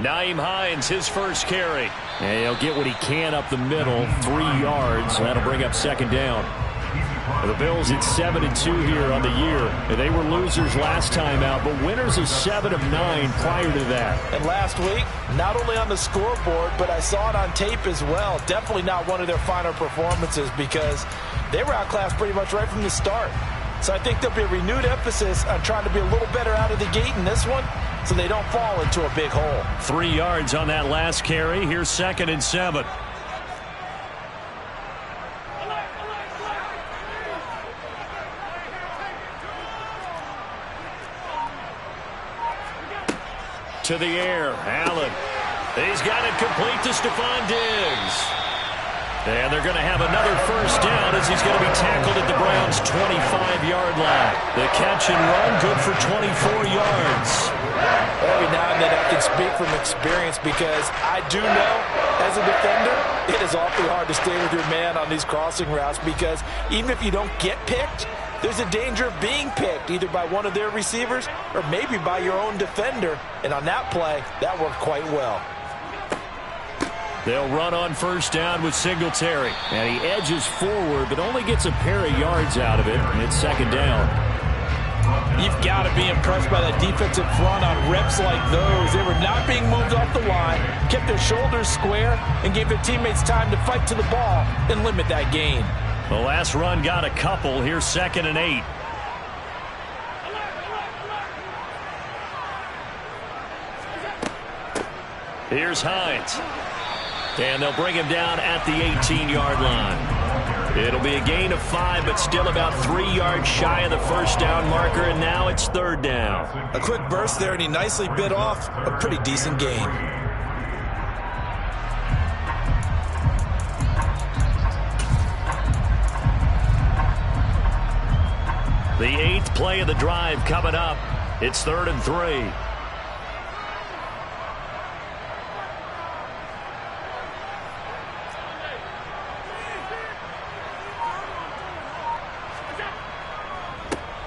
Nyheim Hines, his first carry. And he'll get what he can up the middle, 3 yards. That'll bring up second down. The Bills at 7-2 here on the year. They were losers last time out, but winners of 7 of 9 prior to that. And last week, not only on the scoreboard, but I saw it on tape as well. Definitely not one of their finer performances because they were outclassed pretty much right from the start. So I think there'll be a renewed emphasis on trying to be a little better out of the gate in this one so they don't fall into a big hole. 3 yards on that last carry. Here's 2nd and 7. To the air, Allen. He's got it complete to Stephon Diggs. And they're going to have another first down as he's going to be tackled at the Browns' 25-yard line. The catch and run, good for 24 yards. Every now and then I can speak from experience because I do know, as a defender, it is awfully hard to stay with your man on these crossing routes because even if you don't get picked, there's a danger of being picked either by one of their receivers or maybe by your own defender. And on that play, that worked quite well. They'll run on first down with Singletary. And he edges forward but only gets a pair of yards out of it. And it's second down. You've got to be impressed by that defensive front on reps like those. They were not being moved off the line, kept their shoulders square, and gave their teammates time to fight to the ball and limit that gain. The last run got a couple. Here's 2nd and 8. Here's Hines. And they'll bring him down at the 18-yard line. It'll be a gain of 5, but still about 3 yards shy of the first down marker, and now it's 3rd down. A quick burst there, and he nicely bit off a pretty decent gain. The 8th play of the drive coming up. It's 3rd and 3.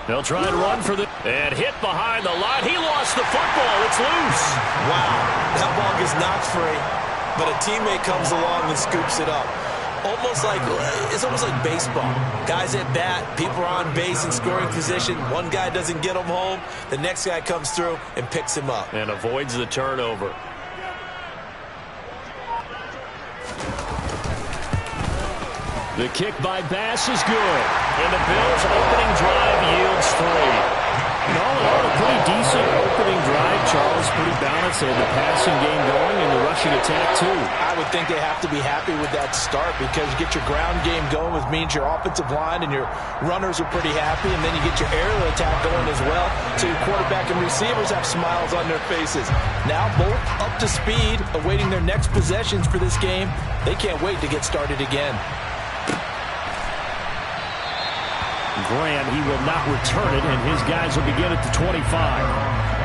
They'll try and run for the... And hit behind the line. He lost the football. It's loose. Wow. That ball gets knocked free, but a teammate comes along and scoops it up. It's almost like baseball. Guys at bat, people are on base in scoring position. One guy doesn't get him home. The next guy comes through and picks him up. And avoids the turnover. The kick by Bass is good. And the Bills' opening drive yields 3. All in all, a pretty decent opening drive, Charles. Pretty balanced. They had the passing game going and the rushing attack, too. I would think they have to be happy with that start because you get your ground game going, which means your offensive line and your runners are pretty happy, and then you get your aerial attack going as well, so your quarterback and receivers have smiles on their faces. Now both up to speed, awaiting their next possessions for this game. They can't wait to get started again. Graham, he will not return it, and his guys will begin at the 25.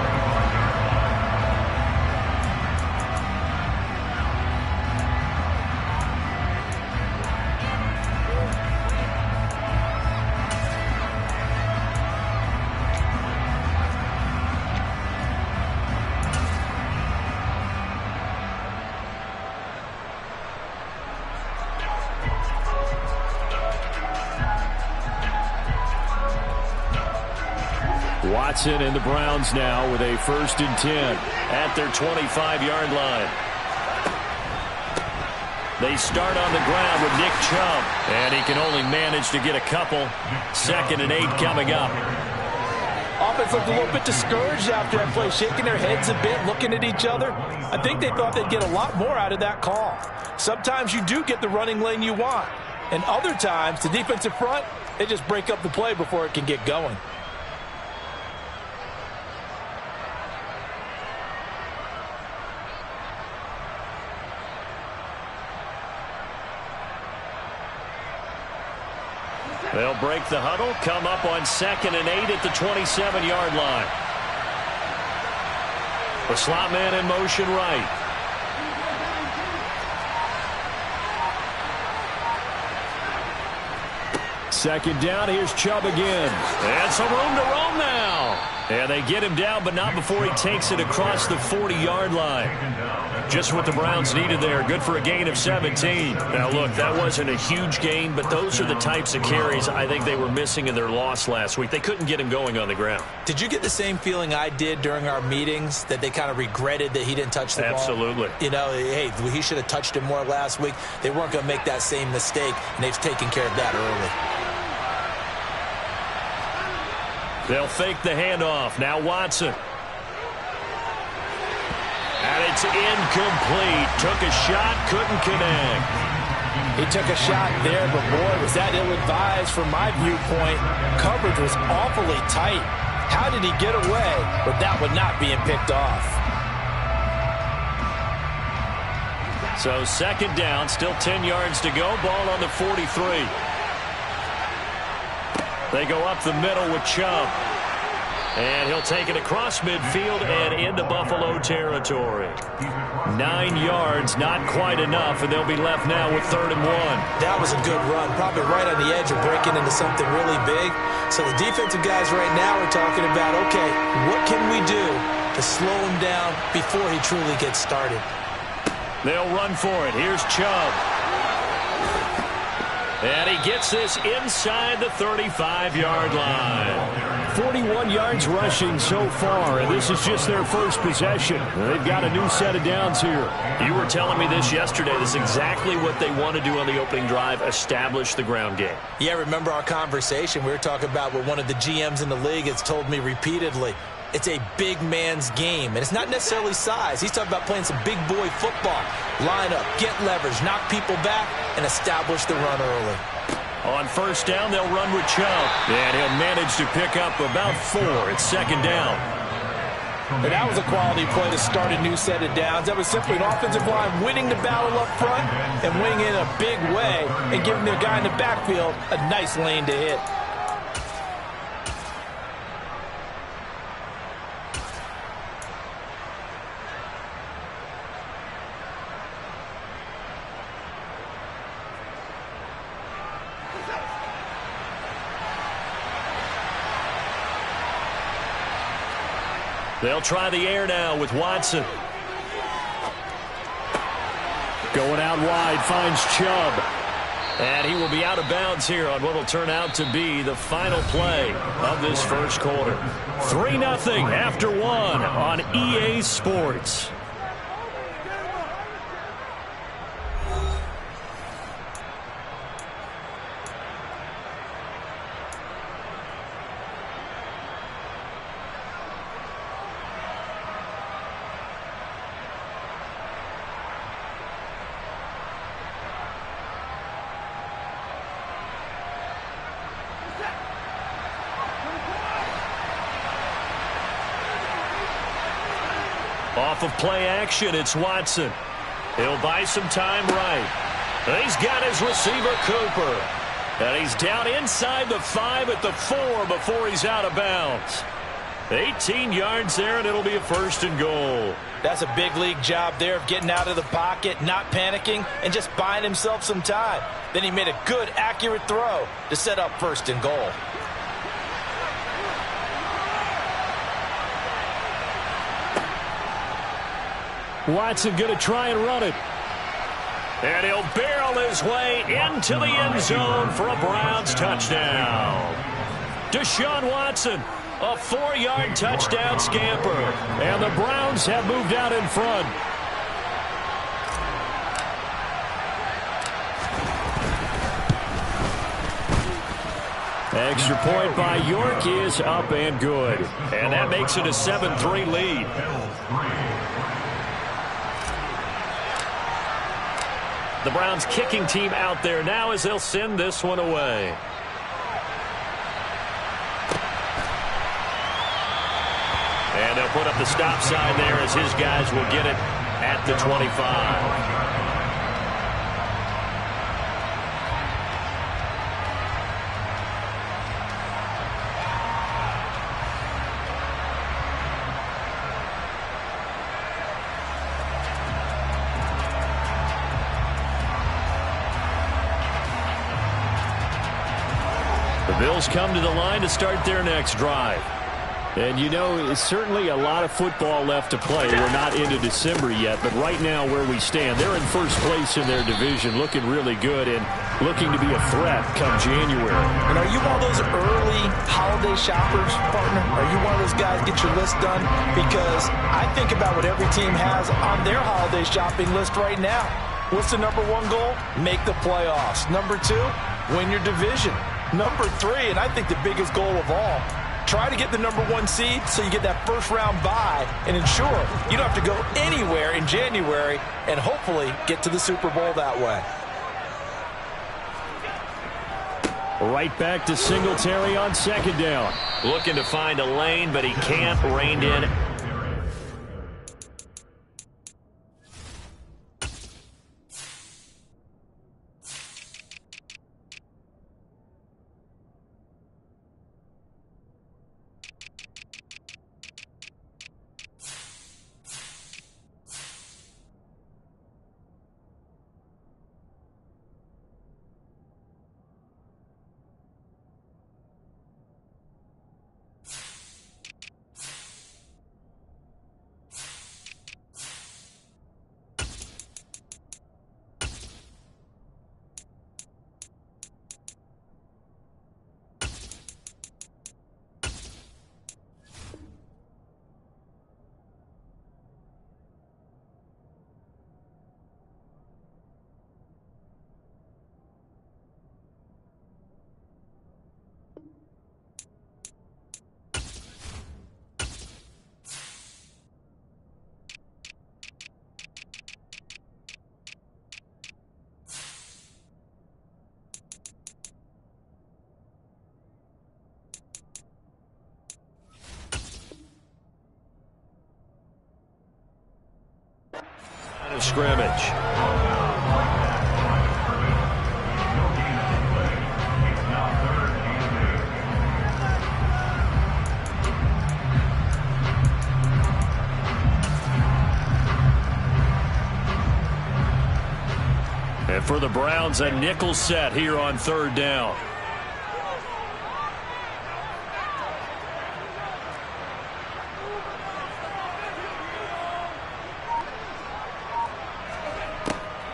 Watson and the Browns now with a 1st and 10 at their 25-yard line. They start on the ground with Nick Chubb, and he can only manage to get a couple. 2nd and 8 coming up. Offense looked a little bit discouraged after that play, shaking their heads a bit, looking at each other. I think they thought they'd get a lot more out of that call. Sometimes you do get the running lane you want, and other times the defensive front, they just break up the play before it can get going. They'll break the huddle, come up on 2nd and 8 at the 27-yard line. The slot man in motion right. Second down, here's Chubb again. And some room to roam now. And they get him down, but not before he takes it across the 40-yard line. Just what the Browns needed there. Good for a gain of 17. Now, look, that wasn't a huge gain, but those are the types of carries I think they were missing in their loss last week. They couldn't get him going on the ground. Did you get the same feeling I did during our meetings, that they kind of regretted that he didn't touch the ball? Absolutely. You know, hey, he should have touched it more last week. They weren't going to make that same mistake, and they've taken care of that early. They'll fake the handoff. Now Watson. And it's incomplete. Took a shot, couldn't connect. He took a shot there, but boy, was that ill-advised from my viewpoint. Coverage was awfully tight. How did he get away with that one not being picked off? So second down, still 10 yards to go. Ball on the 43. They go up the middle with Chubb. And he'll take it across midfield and into Buffalo territory. 9 yards, not quite enough, and they'll be left now with 3rd and 1. That was a good run, probably right on the edge of breaking into something really big. So the defensive guys right now are talking about, okay, what can we do to slow him down before he truly gets started? They'll run for it. Here's Chubb. And he gets this inside the 35-yard line. 41 yards rushing so far, and this is just their first possession. They've got a new set of downs here. You were telling me this yesterday. This is exactly what they want to do on the opening drive, establish the ground game. Yeah, remember our conversation. We were talking about what one of the GMs in the league has told me repeatedly. It's a big man's game, and it's not necessarily size. He's talking about playing some big boy football. Line up, get leverage, knock people back, and establish the run early. On first down, they'll run with Chubb. And he'll manage to pick up about 4. It's second down. And that was a quality play to start a new set of downs. That was simply an offensive line winning the battle up front and winning in a big way and giving their guy in the backfield a nice lane to hit. They'll try the air now with Watson. Going out wide, finds Chubb. And he will be out of bounds here on what will turn out to be the final play of this first quarter. 3-0 after 1 on EA Sports. Off of play action, it's Watson. He'll buy some time right. He's got his receiver, Cooper. And he's down inside the 5 at the 4 before he's out of bounds. 18 yards there, and it'll be a 1st and goal. That's a big league job there of getting out of the pocket, not panicking, and just buying himself some time. Then he made a good, accurate throw to set up 1st and goal. Watson going to try and run it. And he'll barrel his way into the end zone for a Browns touchdown. Deshaun Watson, a 4-yard touchdown scamper. And the Browns have moved out in front. Extra point by York is up and good. And that makes it a 7-3 lead. The Browns kicking team out there now as they'll send this one away. And they'll put up the stop sign there as his guys will get it at the 25. The Bills come to the line to start their next drive. And, you know, it's certainly a lot of football left to play. We're not into December yet, but right now where we stand, they're in first place in their division, looking really good and looking to be a threat come January. And are you one of those early holiday shoppers, partner? Are you one of those guys get your list done? Because I think about what every team has on their holiday shopping list right now. What's the number one goal? Make the playoffs. Number two, win your division. Number three, and I think the biggest goal of all, try to get the number one seed so you get that first round bye and ensure you don't have to go anywhere in January and hopefully get to the Super Bowl that way. Right back to Singletary on second down. Looking to find a lane, but he can't. Reined in. Scrimmage. And for the Browns, a nickel set here on third down.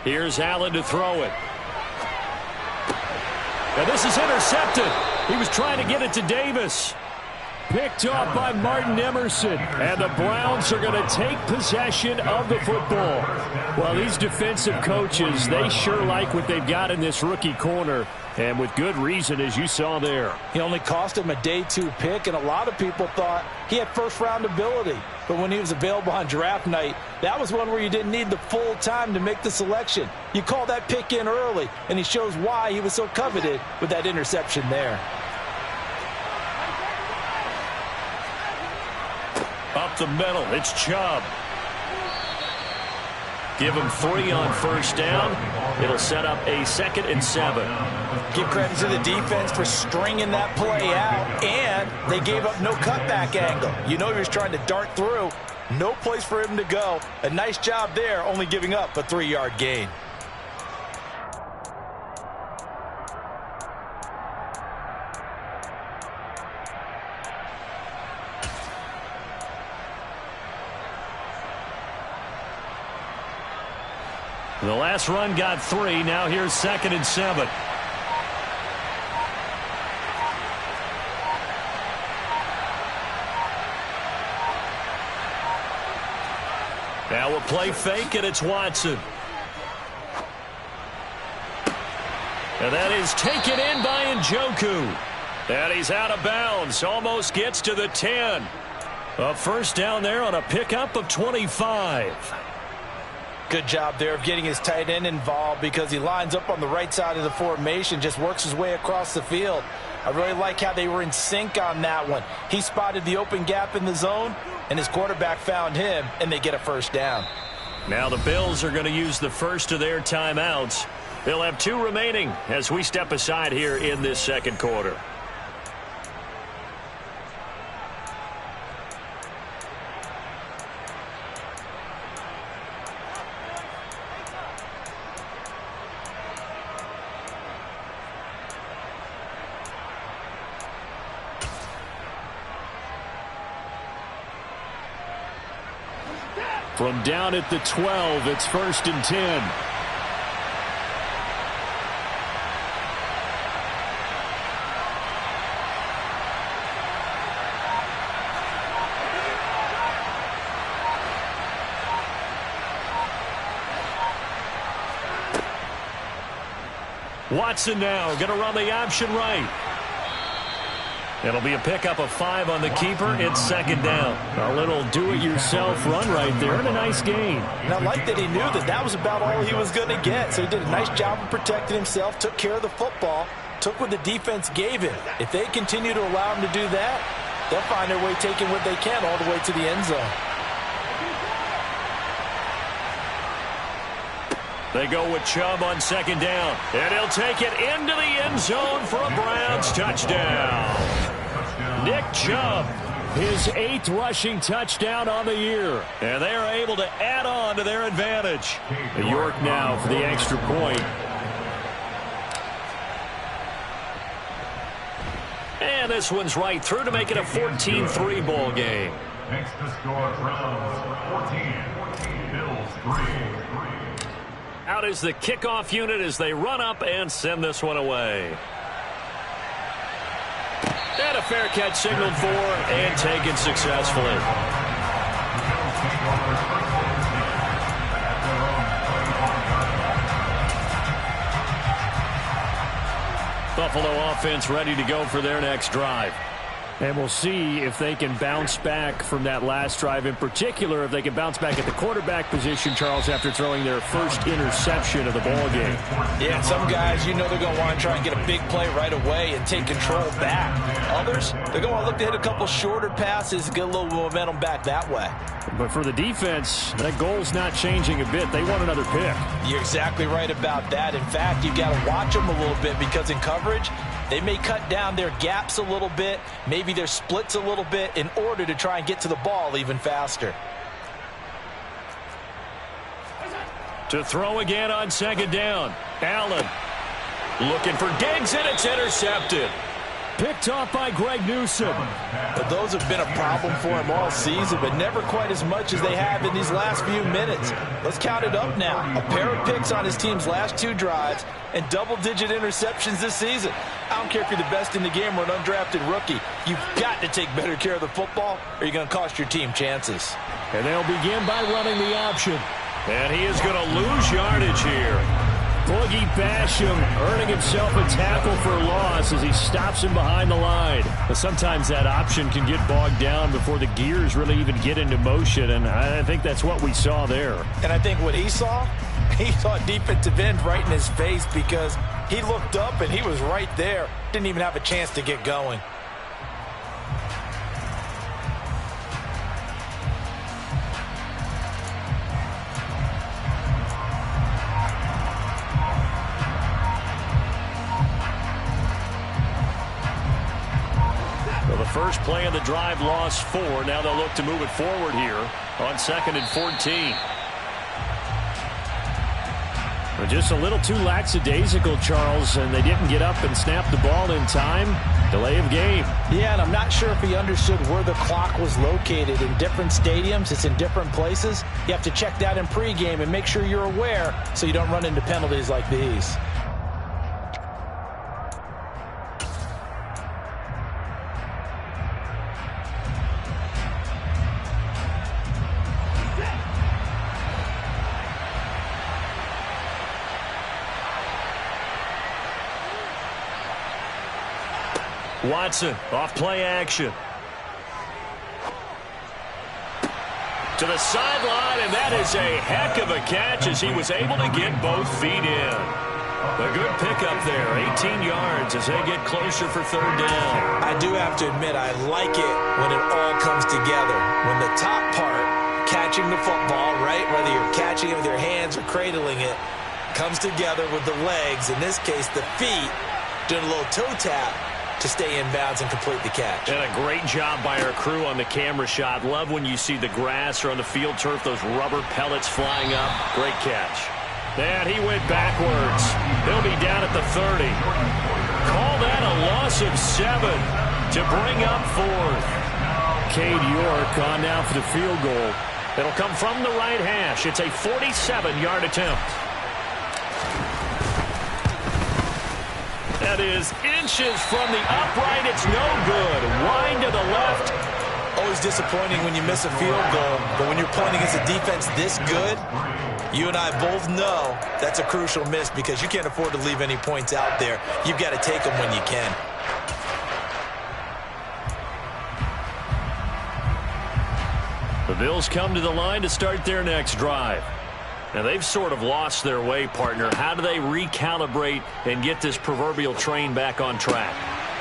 Here's Allen to throw it. And this is intercepted. He was trying to get it to Davis. Picked off by Martin Emerson. And the Browns are going to take possession of the football. Well, these defensive coaches, they sure like what they've got in this rookie corner. And with good reason, as you saw there. He only cost him a day 2 pick, and a lot of people thought he had first-round ability. But when he was available on draft night, that was one where you didn't need the full time to make the selection. You call that pick in early, and he shows why he was so coveted with that interception there. Up the middle, it's Chubb. Give him 3 on first down. It'll set up a 2nd and 7. Give credit to the defense for stringing that play out, and they gave up no cutback angle. You know he was trying to dart through. No place for him to go. A nice job there, only giving up a 3-yard gain. The last run got 3. Now here's 2nd and 7. Now a play fake, and it's Watson. And that is taken in by Njoku. And he's out of bounds. Almost gets to the 10. A first down there on a pickup of 25. Good job there of getting his tight end involved because he lines up on the right side of the formation, just works his way across the field. I really like how they were in sync on that one. He spotted the open gap in the zone, and his quarterback found him, and they get a first down. Now the Bills are going to use the first of their timeouts. They'll have 2 remaining as we step aside here in this second quarter. From down at the 12, it's 1st and 10. Watson now going to run the option right. It'll be a pickup of 5 on the keeper. It's 2nd down. A little do-it-yourself run right there and a nice gain. And I like that he knew that that was about all he was going to get. So he did a nice job of protecting himself, took care of the football, took what the defense gave him. If they continue to allow him to do that, they'll find their way taking what they can all the way to the end zone. They go with Chubb on 2nd down. And he'll take it into the end zone for a Browns touchdown. Nick Chubb, his 8th rushing touchdown on the year. And they are able to add on to their advantage. York now for the extra point. And this one's right through to make it a 14-3 ball game. Next to score, Browns 14, Bills 3. Out is the kickoff unit as they run up and send this one away. And a fair catch signaled for and taken successfully. Buffalo offense ready to go for their next drive. And we'll see if they can bounce back from that last drive. In particular, if they can bounce back at the quarterback position, Charles, after throwing their first interception of the ball game. Yeah, some guys, you know they're going to want to try and get a big play right away and take control back. Others, they're going to want to look to hit a couple shorter passes and get a little momentum back that way. But for the defense, that goal's not changing a bit. They want another pick. You're exactly right about that. In fact, you've got to watch them a little bit because in coverage, they may cut down their gaps a little bit, maybe their splits a little bit in order to try and get to the ball even faster. To throw again on 2nd down. Allen looking for Diggs, and it's intercepted. Picked off by Greg Newsome. But those have been a problem for him all season, but never quite as much as they have in these last few minutes. Let's count it up now. A pair of picks on his team's last 2 drives and double-digit interceptions this season. I don't care if you're the best in the game or an undrafted rookie. You've got to take better care of the football or you're going to cost your team chances. And they'll begin by running the option. And he is going to lose yardage here. Boogie Basham earning himself a tackle for loss as he stops him behind the line. But sometimes that option can get bogged down before the gears really even get into motion, and I think that's what we saw there. And I think what he saw a defensive end right in his face because he looked up and he was right there. Didn't even have a chance to get going. First play of the drive, lost 4. Now they'll look to move it forward here on 2nd and 14. But just a little too lackadaisical, Charles, and they didn't get up and snap the ball in time. Delay of game. Yeah, and I'm not sure if he understood where the clock was located. In different stadiums, it's in different places. You have to check that in pregame and make sure you're aware so you don't run into penalties like these. Watson off play action. To the sideline, and that is a heck of a catch as he was able to get both feet in. A good pickup there, 18 yards as they get closer for 3rd down. I do have to admit, I like it when it all comes together. When the top part, catching the football, right, whether you're catching it with your hands or cradling it, comes together with the legs, in this case the feet, doing a little toe tap to stay in bounds and complete the catch. And a great job by our crew on the camera shot. Love when you see the grass or on the field turf, those rubber pellets flying up. Great catch. And he went backwards. He'll be down at the 30. Call that a loss of 7 to bring up 4th. Cade York on now for the field goal. It'll come from the right hash. It's a 47-yard attempt. That is inches from the upright. It's no good. Wide to the left. Always disappointing when you miss a field goal, but when you're playing against a defense this good, you and I both know that's a crucial miss because you can't afford to leave any points out there. You've got to take them when you can. The Bills come to the line to start their next drive. Now, they've sort of lost their way, partner. How do they recalibrate and get this proverbial train back on track?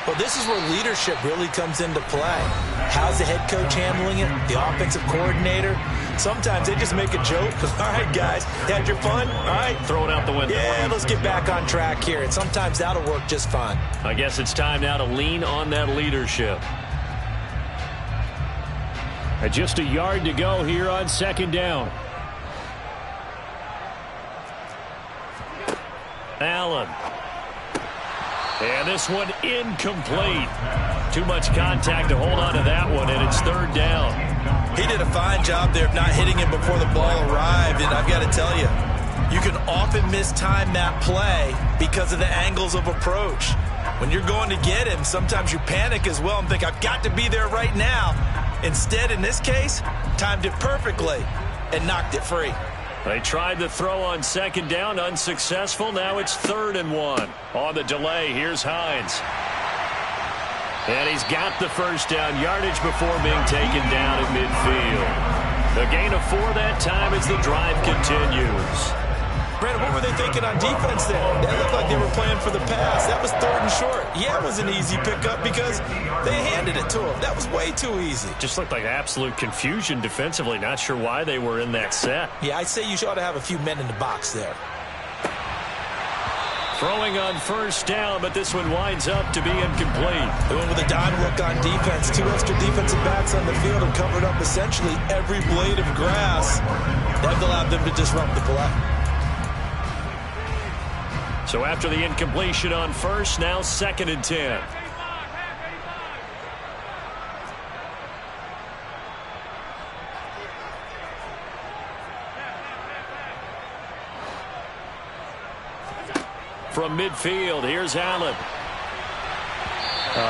Well, this is where leadership really comes into play. How's the head coach handling it? The offensive coordinator? Sometimes they just make a joke. All right, guys, had your fun? All right. Throw it out the window. Yeah, let's get back on track here. And sometimes that'll work just fine. I guess it's time now to lean on that leadership. And just a yard to go here on second down. Allen. And this one incomplete. Too much contact to hold on to that one, and it's third down. He did a fine job there of not hitting him before the ball arrived, and I've got to tell you, you can often mistime that play because of the angles of approach. When you're going to get him, sometimes you panic as well and think, I've got to be there right now. Instead, in this case, timed it perfectly and knocked it free. They tried to throw on second down, unsuccessful. Now it's 3rd and 1. On the delay, here's Hines. And he's got the first down yardage before being taken down at midfield. A gain of 4 that time as the drive continues. Brandon, what were they thinking on defense there? That looked like they were playing for the pass. That was 3rd and short. Yeah, it was an easy pickup because they handed it to him. That was way too easy. Just looked like absolute confusion defensively. Not sure why they were in that set. Yeah, I'd say you ought to have a few men in the box there. Throwing on first down, but this one winds up to be incomplete. They went with a dime look on defense. 2 extra defensive backs on the field and covered up essentially every blade of grass. That allowed them to disrupt the play. So after the incompletion on first, now 2nd and 10. From midfield, here's Allen.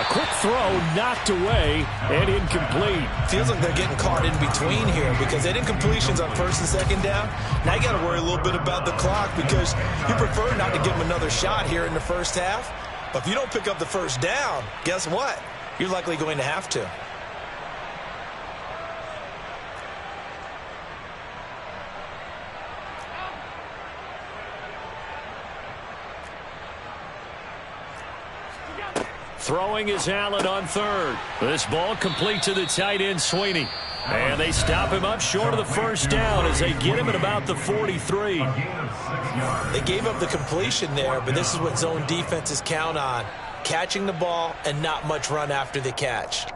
Quick throw, knocked away, and incomplete. Feels like they're getting caught in between here because they did incompletions on 1st and 2nd down. Now you got to worry a little bit about the clock because you prefer not to give them another shot here in the first half. But if you don't pick up the first down, guess what? You're likely going to have to. Throwing is Allen on 3rd. This ball complete to the tight end, Sweeney. And they stop him up short of the first down as they get him at about the 43. They gave up the completion there, but this is what zone defenses count on. Catching the ball and not much run after the catch.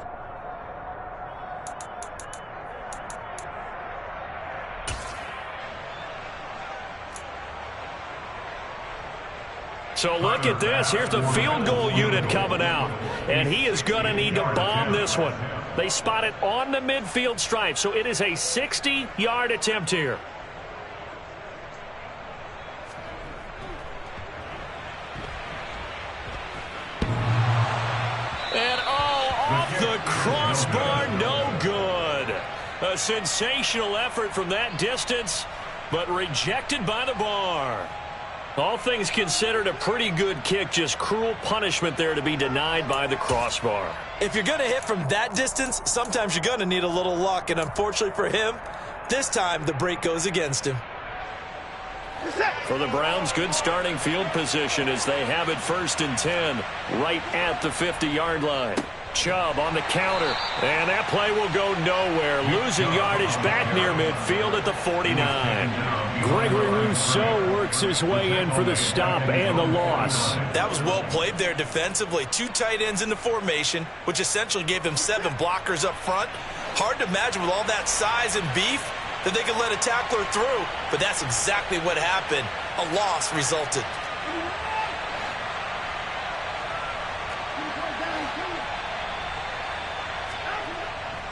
So look at this. Here's the field goal unit coming out. And he is going to need to bomb this one. They spot it on the midfield stripe. So it is a 60-yard attempt here. And off the crossbar, no good. A sensational effort from that distance, but rejected by the bar. All things considered, a pretty good kick, just cruel punishment there to be denied by the crossbar. If you're going to hit from that distance, sometimes you're going to need a little luck, and unfortunately for him, this time the break goes against him. For the Browns, good starting field position as they have it 1st and 10 right at the 50-yard line. Chubb on the counter, and that play will go nowhere. Losing yardage back near midfield at the 49. Gregory Rousseau works his way in for the stop and the loss. That was well played there defensively. 2 tight ends in the formation, which essentially gave him 7 blockers up front. Hard to imagine with all that size and beef that they could let a tackler through, but that's exactly what happened. A loss resulted.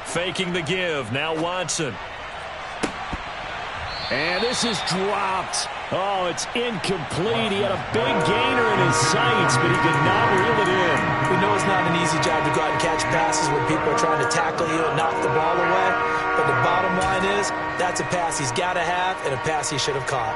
Faking the give. Now Watson. And this is dropped. Oh, it's incomplete. He had a big gainer in his sights, but he could not reel it in. We know it's not an easy job to go out and catch passes when people are trying to tackle you and knock the ball away. But the bottom line is, that's a pass he's got to have and a pass he should have caught.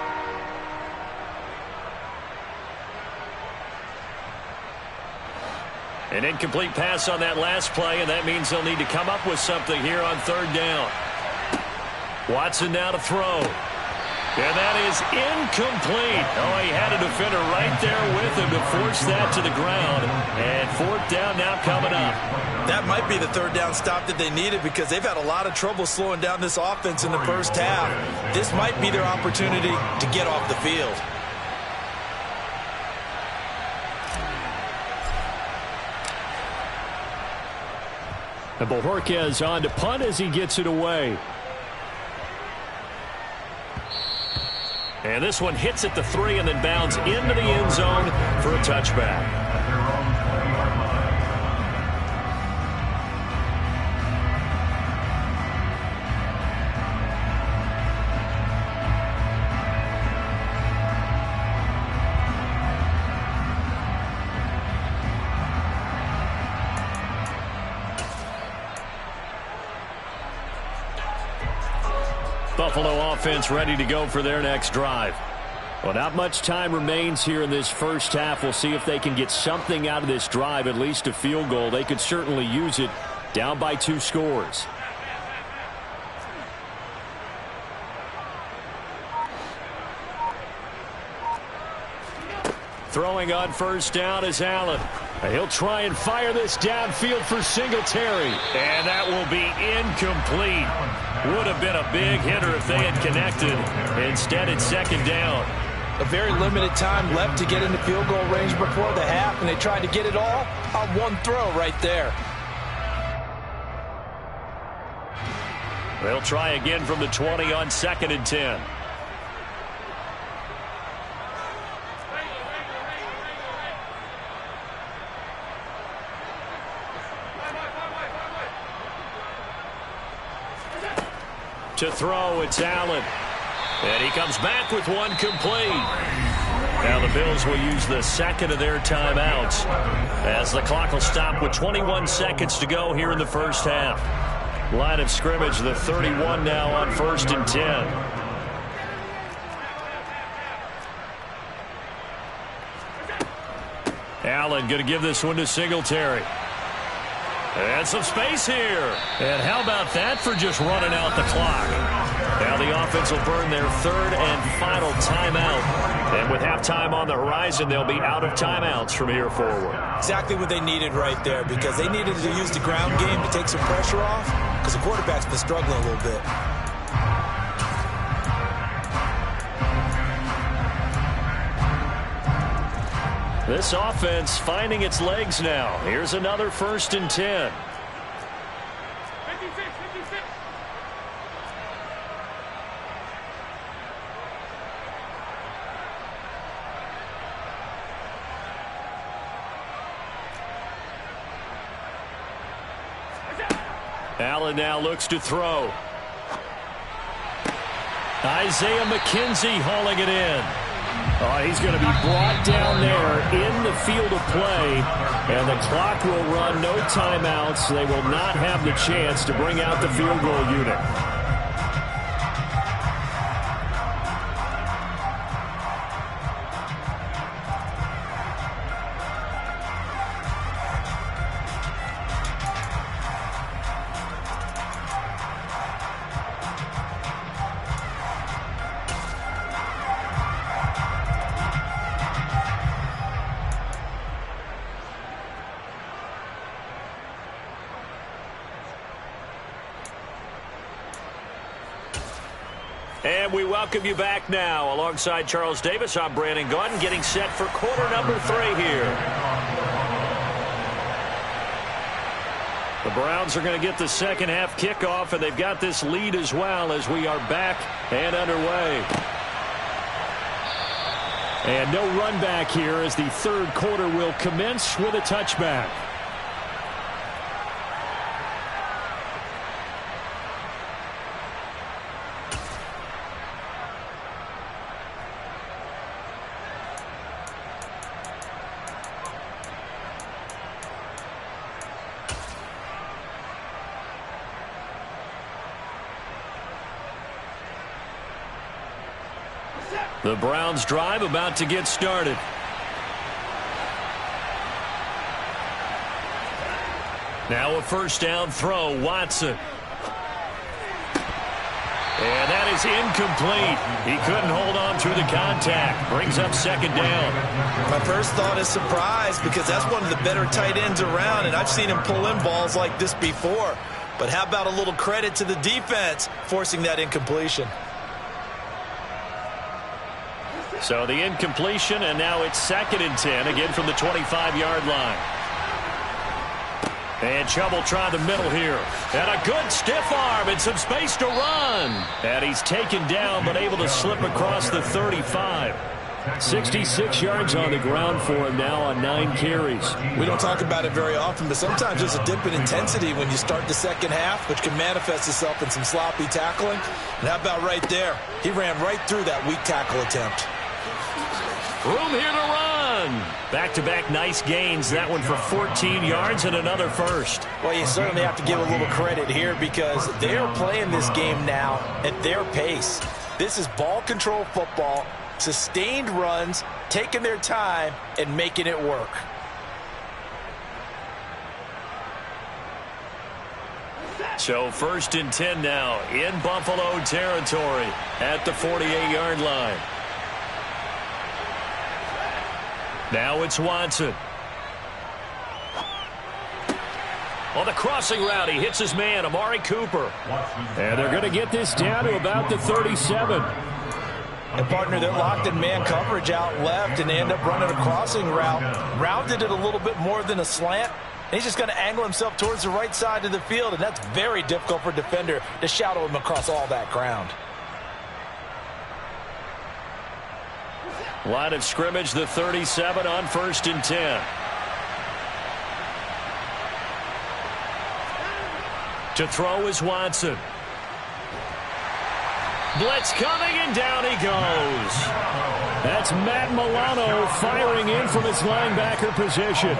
An incomplete pass on that last play, and that means they'll need to come up with something here on third down. Watson now to throw. And that is incomplete. Oh, he had a defender right there with him to force that to the ground. And fourth down now coming up. That might be the third down stop that they needed because they've had a lot of trouble slowing down this offense in the first half. This might be their opportunity to get off the field. And Bojorquez on to punt as he gets it away. And this one hits at the 3 and then bounds into the end zone for a touchback. Buffalo offense ready to go for their next drive. Well, not much time remains here in this first half. We'll see if they can get something out of this drive, at least a field goal. They could certainly use it, down by 2 scores. Throwing on first down is Allen. He'll try and fire this downfield for Singletary. And that will be incomplete. Would have been a big hitter if they had connected. Instead, it's second down. A very limited time left to get into field goal range before the half, and they tried to get it all on one throw right there. They'll try again from the 20 on 2nd and 10. To throw, it's Allen. And he comes back with one complete. Now the Bills will use the second of their timeouts as the clock will stop with 21 seconds to go here in the first half. Line of scrimmage, the 31 now on 1st and 10. Allen going to give this one to Singletary. And some space here. And how about that for just running out the clock? Now the offense will burn their 3rd and final timeout. And with halftime on the horizon, they'll be out of timeouts from here forward. Exactly what they needed right there, because they needed to use the ground game to take some pressure off, because the quarterback's been struggling a little bit. This offense finding its legs now. Here's another 1st and 10. Allen now looks to throw. Isaiah McKenzie hauling it in. Oh, he's going to be brought down there in the field of play, and the clock will run, no timeouts. They will not have the chance to bring out the field goal unit. And we welcome you back now. Alongside Charles Davis, I'm Brandon Gaudin, getting set for quarter number 3 here. The Browns are going to get the second half kickoff, and they've got this lead as well as we are back and underway. And no run back here as the third quarter will commence with a touchback. The Browns drive about to get started. Now a first down throw, Watson. And that is incomplete. He couldn't hold on through the contact. Brings up second down. My first thought is surprise because that's one of the better tight ends around, and I've seen him pull in balls like this before. But how about a little credit to the defense forcing that incompletion? So the incompletion, and now it's 2nd and 10, again from the 25-yard line. And Chubb try the middle here. And a good stiff arm and some space to run. And he's taken down but able to slip across the 35. 66 yards on the ground for him now on 9 carries. We don't talk about it very often, but sometimes there's a dip in intensity when you start the second half, which can manifest itself in some sloppy tackling. And how about right there? He ran right through that weak tackle attempt. Room here to run. Back-to-back nice gains. That one for 14 yards and another first. Well, you certainly have to give a little credit here because they are playing this game now at their pace. This is ball control football, sustained runs, taking their time, and making it work. So 1st and 10 now in Buffalo territory at the 48-yard line. Now it's Watson. On the crossing route, he hits his man, Amari Cooper. And they're going to get this down to about the 37. And partner, they're locked in man coverage out left, and they end up running a crossing route. Rounded it a little bit more than a slant. And he's just going to angle himself towards the right side of the field, and that's very difficult for a defender to shadow him across all that ground. Line of scrimmage, the 37 on 1st and 10. To throw is Watson. Blitz coming, and down he goes. That's Matt Milano firing in from his linebacker position.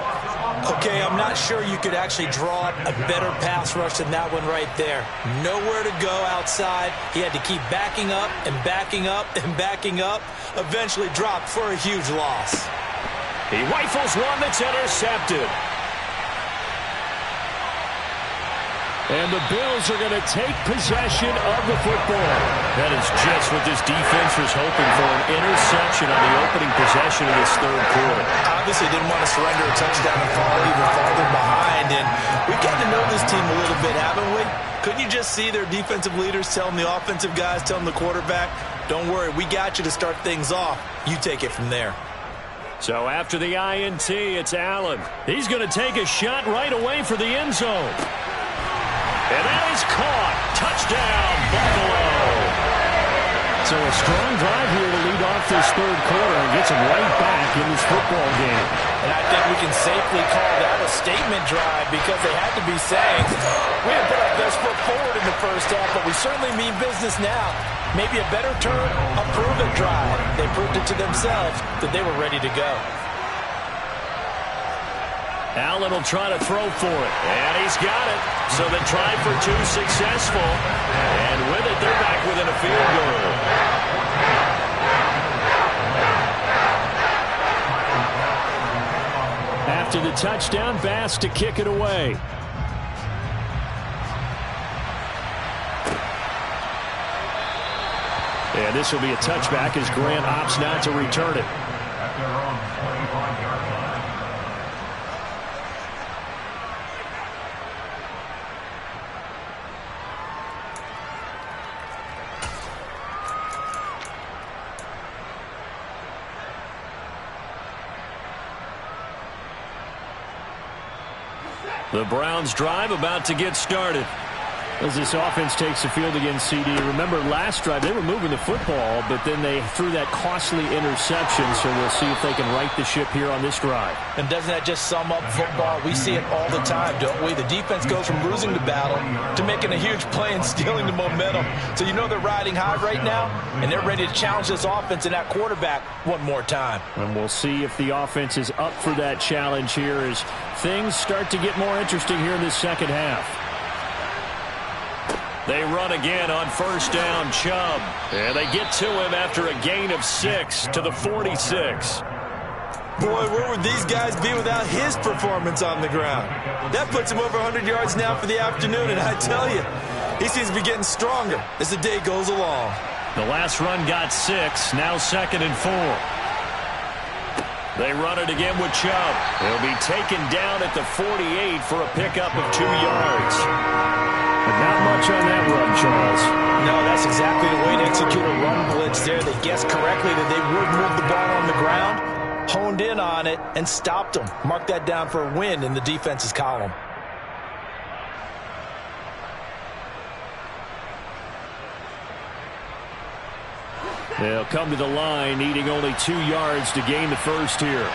Okay, I'm not sure you could actually draw a better pass rush than that one right there. Nowhere to go outside. He had to keep backing up and backing up and backing up. Eventually dropped for a huge loss. He rifles one that's intercepted. And the Bills are going to take possession of the football. That is just what this defense was hoping for, an interception on the opening possession of this 3rd quarter. Obviously didn't want to surrender a touchdown and fall even farther behind. And we've gotten to know this team a little bit, haven't we? Couldn't you just see their defensive leaders telling the offensive guys, telling the quarterback, don't worry, we got you to start things off. You take it from there. So after the INT, it's Allen. He's going to take a shot right away for the end zone. And that is caught. Touchdown, Buffalo. So a strong drive here to lead off this 3rd quarter and gets them right back in this football game. And I think we can safely call that a statement drive because they had to be saying, we didn't put our best foot forward in the first half, but we certainly mean business now. Maybe a better term, a prove-it drive. They proved it to themselves that they were ready to go. Allen will try to throw for it, and he's got it. So the try for 2 successful, and with it, they're back within a field goal. After the touchdown, Bass to kick it away. And this will be a touchback as Grant opts not to return it. At their own 25-yard line. The Browns drive about to get started. As this offense takes the field against CD. Remember last drive they were moving the football, but then they threw that costly interception, so we'll see if they can right the ship here on this drive. And doesn't that just sum up football? We see it all the time, don't we? The defense goes from losing the battle to making a huge play and stealing the momentum. So you know they're riding high right now, and they're ready to challenge this offense and that quarterback one more time. And we'll see if the offense is up for that challenge here as things start to get more interesting here in this second half. They run again on first down, Chubb. And they get to him after a gain of 6 to the 46. Boy, where would these guys be without his performance on the ground? That puts him over 100 yards now for the afternoon, and I tell you, he seems to be getting stronger as the day goes along. The last run got 6, now 2nd and 4. They run it again with Chubb. He'll be taken down at the 48 for a pickup of 2 yards. But not much on that run, Charles. No, that's exactly the way to execute a run blitz there. They guessed correctly that they would move the ball on the ground, honed in on it, and stopped them. Mark that down for a win in the defense's column. They'll come to the line, needing only 2 yards to gain the first here.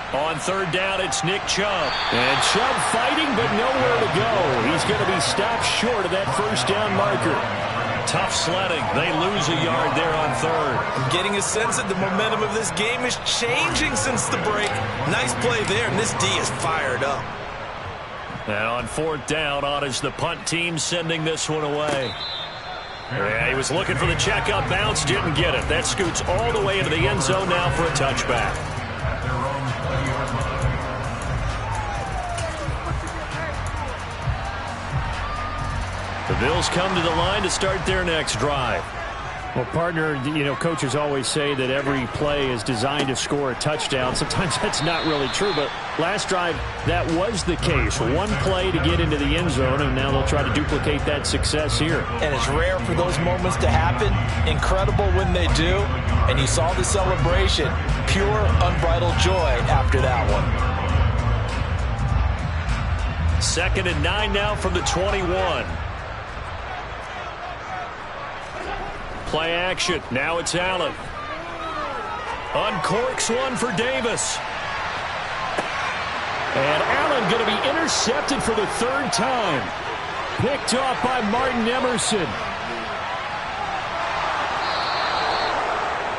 On third down, it's Nick Chubb. And Chubb fighting, but nowhere to go. He's going to be stopped short of that first down marker. Tough sledding. They lose a yard there on third. I'm getting a sense that the momentum of this game is changing since the break. Nice play there, and this D is fired up. And on fourth down, on is the punt team sending this one away. Yeah, he was looking for the checkup bounce, didn't get it. That scoots all the way into the end zone now for a touchback. The Bills come to the line to start their next drive. Well, partner, you know, coaches always say that every play is designed to score a touchdown. Sometimes that's not really true, but last drive, that was the case. One play to get into the end zone, and now they'll try to duplicate that success here. And it's rare for those moments to happen. Incredible when they do. And you saw the celebration. Pure, unbridled joy after that one. 2nd and 9 now from the 21. Play action. Now it's Allen. Uncorks one for Davis. And Allen going to be intercepted for the 3rd time. Picked off by Martin Emerson.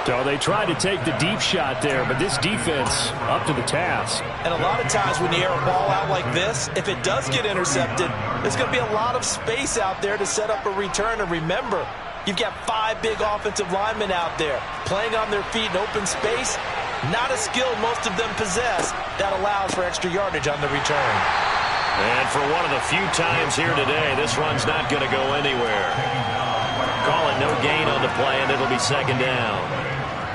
So they tried to take the deep shot there, but this defense up to the task. And a lot of times when you air a ball out like this, if it does get intercepted, there's going to be a lot of space out there to set up a return. And remember, you've got 5 big offensive linemen out there playing on their feet in open space. Not a skill most of them possess that allows for extra yardage on the return. And for one of the few times here today, this run's not going to go anywhere. Call it no gain on the play, and it'll be 2nd down.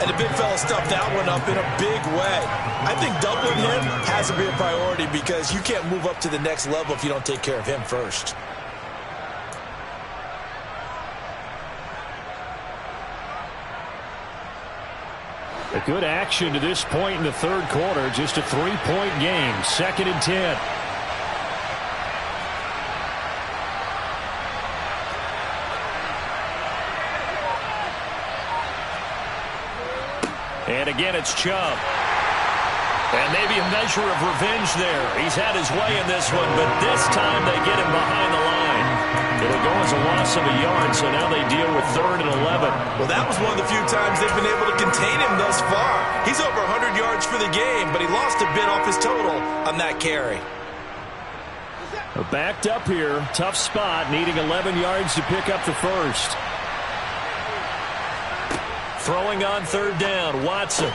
And the big fella stuffed that one up in a big way. I think doubling him has to be a priority because you can't move up to the next level if you don't take care of him first. A good action to this point in the 3rd quarter. Just a 3-point game. 2nd and 10. And again, it's Chubb. And maybe a measure of revenge there. He's had his way in this one, but this time they get him behind the line. It'll go as a loss of a yard, so now they deal with 3rd and 11. Well, that was one of the few times they've been able to contain him thus far. He's over 100 yards for the game, but he lost a bit off his total on that carry. Backed up here. Tough spot, needing 11 yards to pick up the first. Throwing on 3rd down, Watson.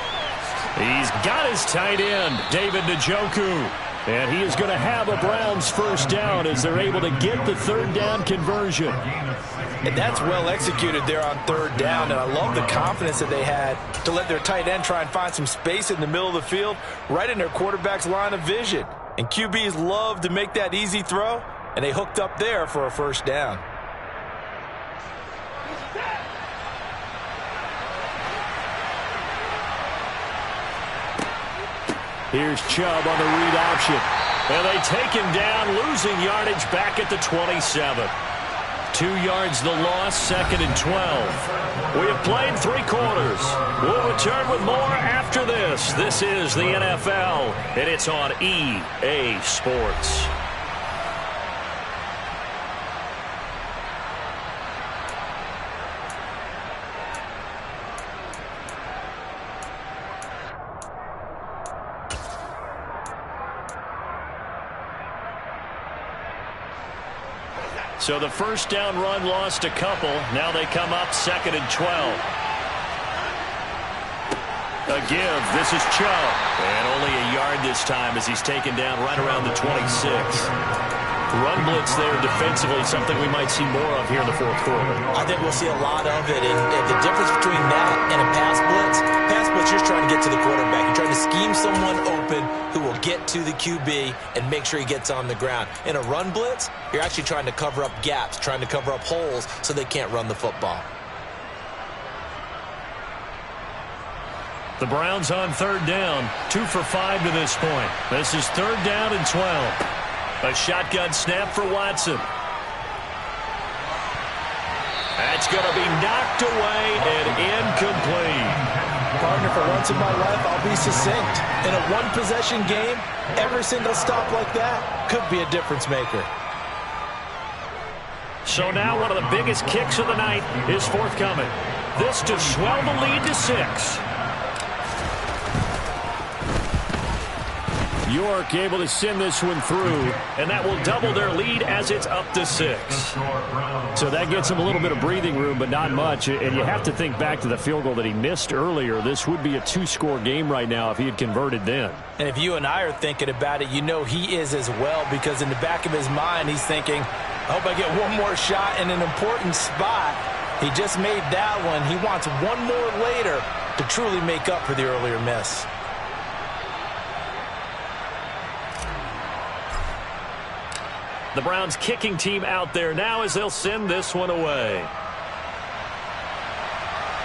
He's got his tight end, David Njoku. And he is going to have a Browns first down as they're able to get the 3rd down conversion. And that's well executed there on 3rd down. And I love the confidence that they had to let their tight end try and find some space in the middle of the field, right in their quarterback's line of vision. And QBs love to make that easy throw, and they hooked up there for a first down. Here's Chubb on the read option. And they take him down, losing yardage back at the 27. 2 yards the loss, 2nd and 12. We have played 3 quarters. We'll return with more after this. This is the NFL, and it's on EA Sports. So the first down run lost a couple. Now they come up 2nd and 12. A give. This is Cho. And only a yard this time as he's taken down right around the 26. Run blitz there defensively, something we might see more of here in the fourth quarter. I think we'll see a lot of it. And the difference between that and a pass blitz, you're just trying to get to the quarterback. You're trying to scheme someone open who will get to the QB and make sure he gets on the ground. In a run blitz, you're actually trying to cover up gaps, trying to cover up holes so they can't run the football. The Browns on 3rd down, 2 for 5 to this point. This is 3rd down and 12. A shotgun snap for Watson. That's going to be knocked away and incomplete. Partner, for once in my life, I'll be succinct. In a one-possession game, every single stop like that could be a difference maker. So now one of the biggest kicks of the night is forthcoming. This to swell the lead to 6. York able to send this one through, and that will double their lead as it's up to 6. So that gets him a little bit of breathing room, but not much. And you have to think back to the field goal that he missed earlier. This would be a 2-score game right now if he had converted then. And if you and I are thinking about it, you know he is as well, because in the back of his mind, he's thinking, I hope I get one more shot in an important spot. He just made that one. He wants one more later to truly make up for the earlier miss. The Browns kicking team out there now as they'll send this one away.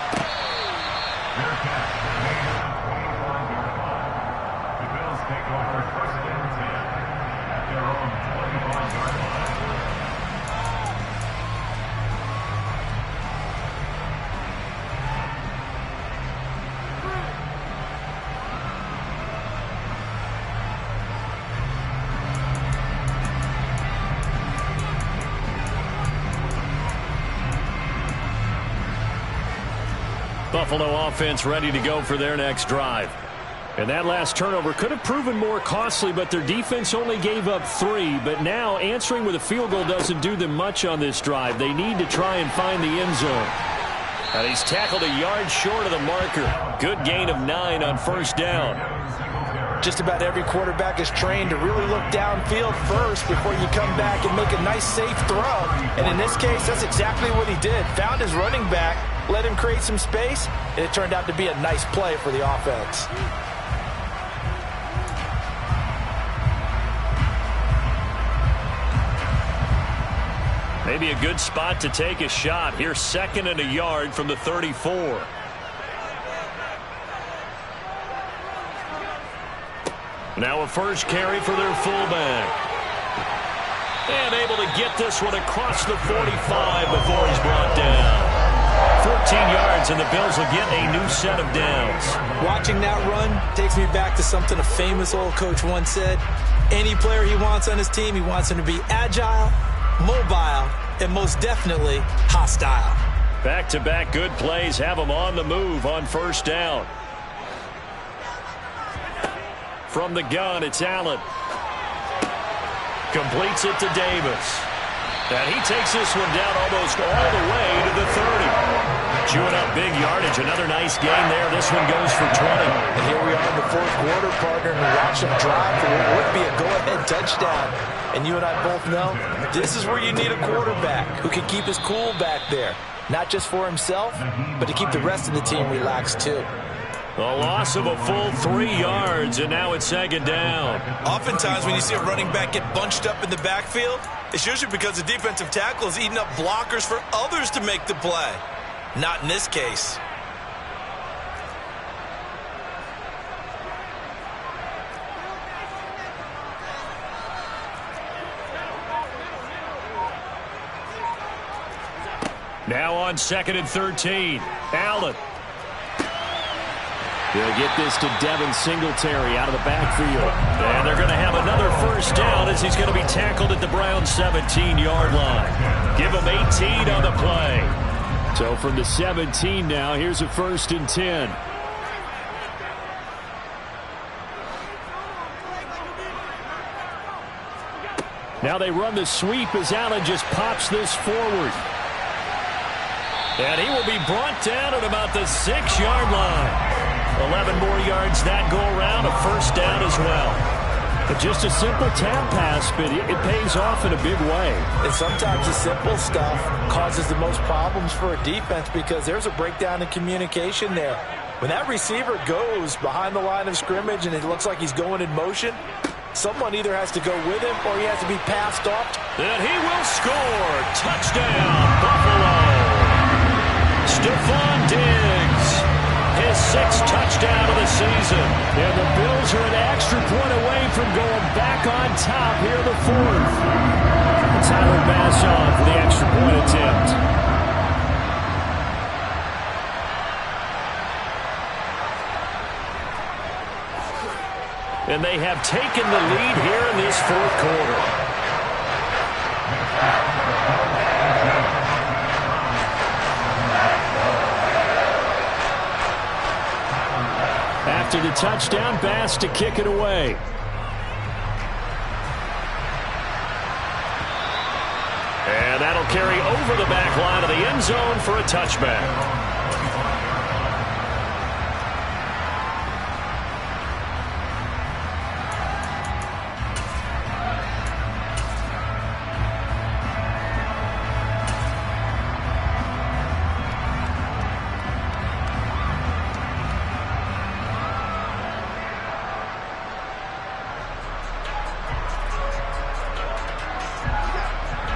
The Bills take over 1st and 10 at their own 25-yard line. Buffalo offense ready to go for their next drive. And that last turnover could have proven more costly, but their defense only gave up 3. But now answering with a field goal doesn't do them much on this drive. They need to try and find the end zone. And he's tackled a yard short of the marker. Good gain of 9 on 1st down. Just about every quarterback is trained to really look downfield first before you come back and make a nice, safe throw. And in this case, that's exactly what he did. Found his running back, let him create some space, and it turned out to be a nice play for the offense. Maybe a good spot to take a shot. Here's 2nd and a yard from the 34. Now a first carry for their fullback. And able to get this one across the 45 before he's brought down. 14 yards, and the Bills will get a new set of downs. Watching that run takes me back to something a famous old coach once said. Any player he wants on his team, he wants him to be agile, mobile, and most definitely hostile. Back-to-back good plays have him on the move on 1st down. From the gun, it's Allen. Completes it to Davis. And he takes this one down almost all the way to the 30. Chewing up big yardage. Another nice game there. This one goes for 20. And here we are in the 4th quarter, partner, and watch him drive for what would be a go-ahead touchdown. And you and I both know this is where you need a quarterback who can keep his cool back there. Not just for himself, but to keep the rest of the team relaxed too. A loss of a full 3 yards, and now it's 2nd down. Oftentimes when you see a running back get bunched up in the backfield, it's usually because the defensive tackle is eating up blockers for others to make the play. Not in this case. Now on 2nd and 13. Allen. They'll get this to Devin Singletary out of the backfield. And they're going to have another first down as he's going to be tackled at the Browns' 17-yard line. Give him 18 on the play. So from the 17 now, here's a 1st and 10. Now they run the sweep as Allen just pops this forward. And he will be brought down at about the 6-yard line. 11 more yards that go around, a first down as well. But just a simple tap pass, but it pays off in a big way. And sometimes the simple stuff causes the most problems for a defense because there's a breakdown in communication there. When that receiver goes behind the line of scrimmage and it looks like he's going in motion, someone either has to go with him or he has to be passed off. And he will score. Touchdown, Buffalo. Stephon Diggs, his 6th touchdown of the season. And the Bills are an extra point away from going back on top here in the 4th. Tyler Bass on for the extra point attempt. And they have taken the lead here in this 4th quarter. After the touchdown, Bass to kick it away. And that'll carry over the back line of the end zone for a touchback.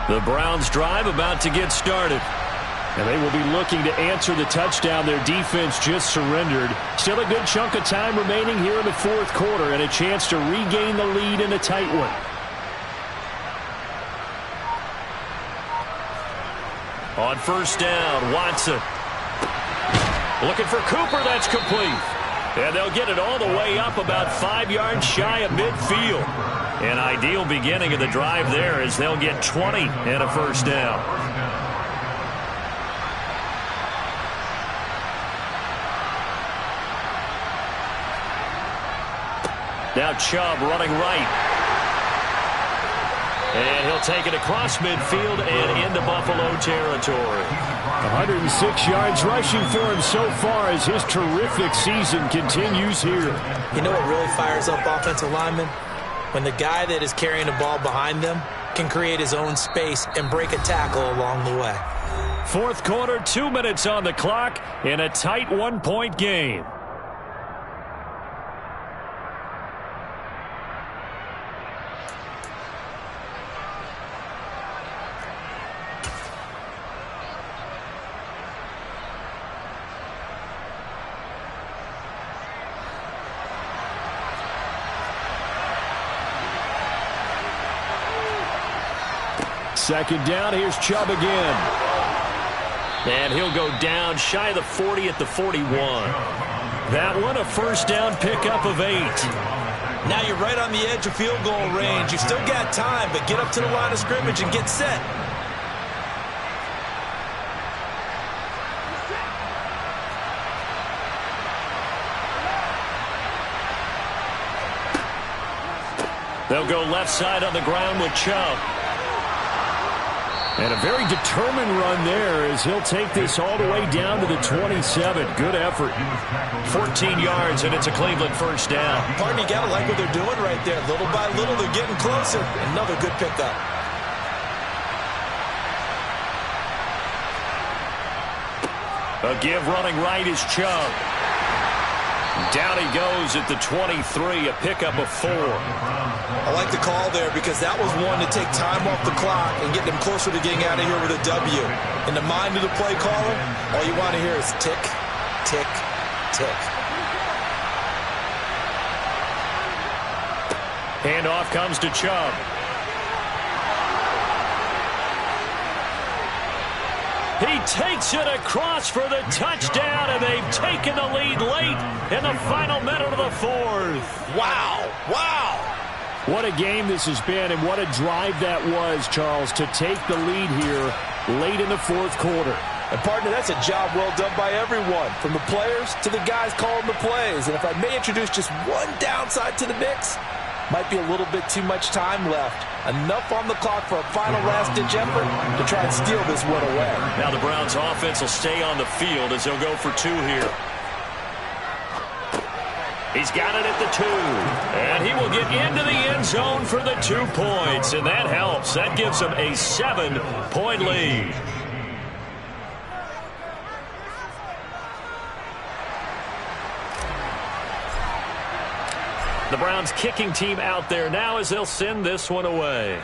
The Browns drive about to get started. And they will be looking to answer the touchdown their defense just surrendered. Still a good chunk of time remaining here in the 4th quarter and a chance to regain the lead in a tight one. On first down, Watson. Looking for Cooper, that's complete. And they'll get it all the way up about 5 yards shy of midfield. An ideal beginning of the drive there as they'll get 20 and a first down. Now Chubb running right. And he'll take it across midfield and into Buffalo territory. 106 yards rushing for him so far as his terrific season continues here. You know what really fires up offensive linemen? When the guy that is carrying the ball behind them can create his own space and break a tackle along the way. 4th quarter, 2 minutes on the clock in a tight 1-point game. Second down, here's Chubb again. And he'll go down shy of the 40 at the 41. That one a first down pickup of 8. Now you're right on the edge of field goal range. You've still got time, but get up to the line of scrimmage and get set. They'll go left side on the ground with Chubb. And a very determined run there as he'll take this all the way down to the 27. Good effort. 14 yards, and it's a Cleveland first down. Pardon, you got to like what they're doing right there. Little by little, they're getting closer. Another good pickup. A give running right is Chubb. Down he goes at the 23, a pickup of 4. I like the call there because that was one to take time off the clock and get them closer to getting out of here with a W. In the mind of the play caller, all you want to hear is tick, tick, tick. Handoff comes to Chubb. He takes it across for the touchdown, and they've taken the lead late in the final minute of the 4th. Wow, wow. What a game this has been, and what a drive that was, Charles, to take the lead here late in the 4th quarter. And, partner, that's a job well done by everyone, from the players to the guys calling the plays. And if I may introduce just one downside to the mix, Might be a little bit too much time left. Enough on the clock for a final last-ditch effort to try and steal this one away. Now the Browns offense will stay on the field as they'll go for 2 here. He's got it at the 2. And he will get into the end zone for the 2 points. And that helps. That gives him a 7-point lead. The Browns kicking team out there now as they'll send this one away.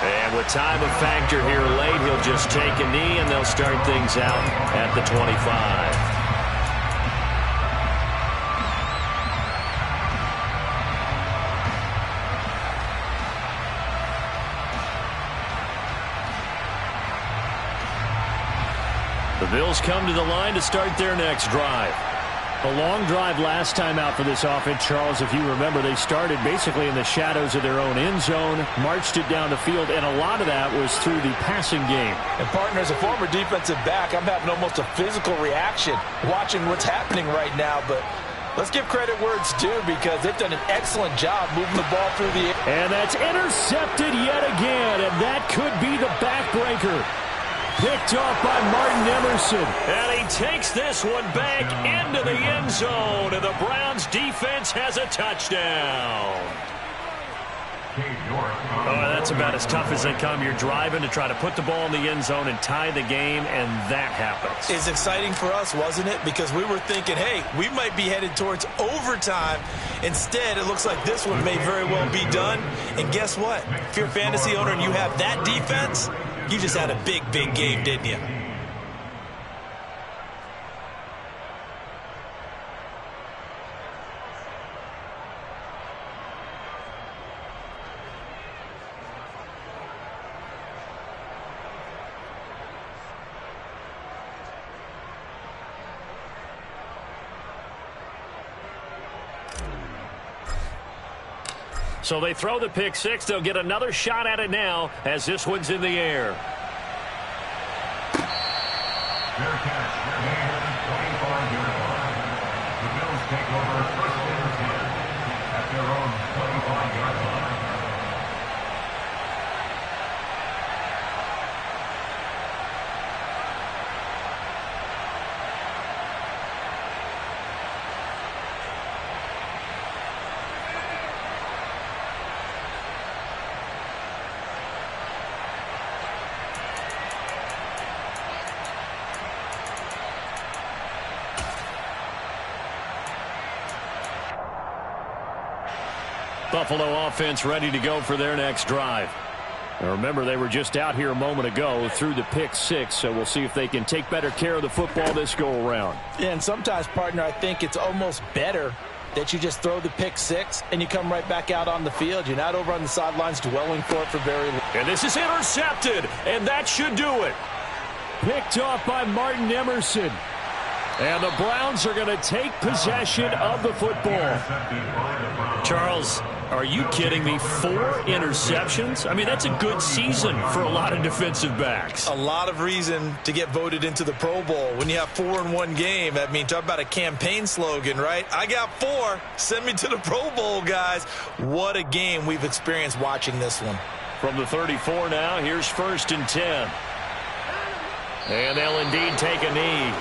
And with time a factor here late, he'll just take a knee and they'll start things out at the 25. The Bills come to the line to start their next drive. A long drive last time out for this offense, Charles. If you remember, they started basically in the shadows of their own end zone, marched it down the field, and a lot of that was through the passing game. And, partner, as a former defensive back, I'm having almost a physical reaction watching what's happening right now. But let's give credit where it's due because they've done an excellent job moving the ball through the air. And that's intercepted yet again, and that could be the backbreaker. Picked off by Martin Emerson. And he takes this one back into the end zone. And the Browns defense has a touchdown. Oh, that's about as tough as they come. You're driving to try to put the ball in the end zone and tie the game, and that happens. It's exciting for us, wasn't it? Because we were thinking, hey, we might be headed towards overtime. Instead, it looks like this one may very well be done. And guess what? If you're a fantasy owner and you have that defense, you just had a big, big game, didn't you? So they throw the pick six. They'll get another shot at it now as this one's in the air. Fair catch. Remaining 25-yard line. The Bills take over first and 10 at their own 25-yard line. Buffalo offense ready to go for their next drive. Now remember, they were just out here a moment ago through the pick six, so we'll see if they can take better care of the football this go-around. Yeah, and sometimes, partner, I think it's almost better that you just throw the pick six and you come right back out on the field. You're not over on the sidelines dwelling for it for very long. And this is intercepted, and that should do it. Picked off by Martin Emerson. And the Browns are going to take possession of the football. Charles, are you kidding me? 4 interceptions? I mean, that's a good season for a lot of defensive backs. A lot of reason to get voted into the Pro Bowl. When you have 4 in one game, I mean, talk about a campaign slogan, right? I got 4. Send me to the Pro Bowl, guys. What a game we've experienced watching this one. From the 34 now, here's 1st and 10. And they'll indeed take a knee.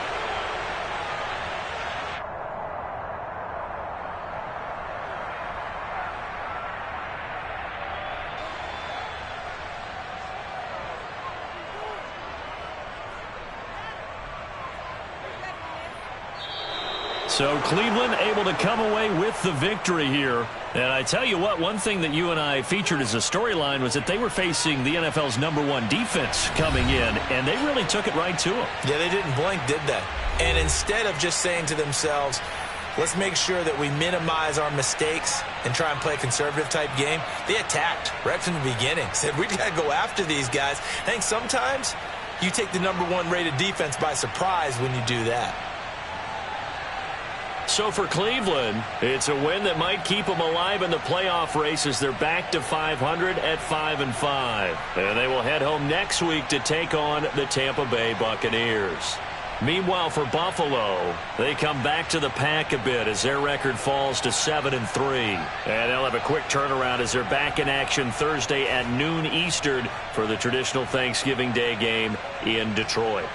So Cleveland able to come away with the victory here. And I tell you what, one thing that you and I featured as a storyline was that they were facing the NFL's #1 defense coming in, and they really took it right to them. Yeah, they didn't blink, did they? And instead of just saying to themselves, let's make sure that we minimize our mistakes and try and play a conservative-type game, they attacked right from the beginning. Said, we got to go after these guys. I think sometimes you take the #1 rated defense by surprise when you do that. So for Cleveland, it's a win that might keep them alive in the playoff race as they're back to 500 at 5-5. And they will head home next week to take on the Tampa Bay Buccaneers. Meanwhile, for Buffalo, they come back to the pack a bit as their record falls to 7-3. And they'll have a quick turnaround as they're back in action Thursday at noon Eastern for the traditional Thanksgiving Day game in Detroit.